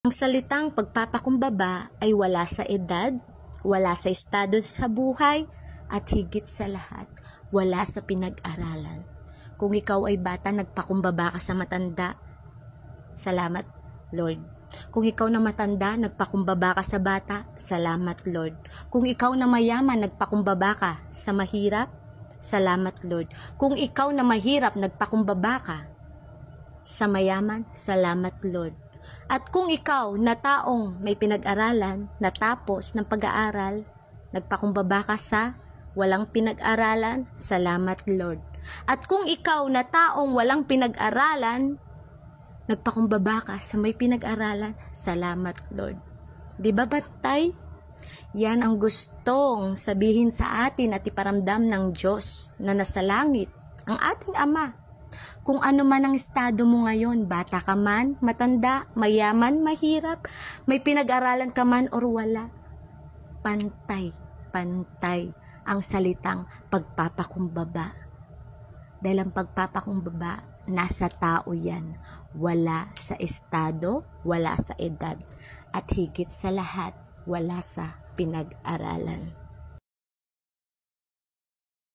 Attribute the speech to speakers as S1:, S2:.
S1: Ang salitang pagpapakumbaba ay wala sa edad, wala sa estado sa buhay, at higit sa lahat, wala sa pinag-aralan. Kung ikaw ay bata, nagpakumbaba ka sa matanda, salamat Lord. Kung ikaw na matanda, nagpakumbaba ka sa bata, salamat Lord. Kung ikaw na mayaman, nagpakumbaba ka sa mahirap, salamat Lord. Kung ikaw na mahirap, nagpakumbaba ka sa mayaman, salamat Lord. At kung ikaw na taong may pinag-aralan, natapos ng pag-aaral, nagpakumbaba ka sa walang pinag-aralan, salamat Lord. At kung ikaw na taong walang pinag-aralan, nagpakumbaba ka sa may pinag-aralan, salamat Lord. Di ba batay? Yan ang gustong sabihin sa atin at iparamdam ng Diyos na nasa langit, ang ating Ama. Kung ano man ang estado mo ngayon, bata ka man, matanda, mayaman, mahirap, may pinag-aralan ka man or wala, pantay ang salitang pagpapakumbaba. Dahil ang pagpapakumbaba, nasa tao yan. Wala sa estado, wala sa edad, at higit sa lahat, wala sa pinag-aralan.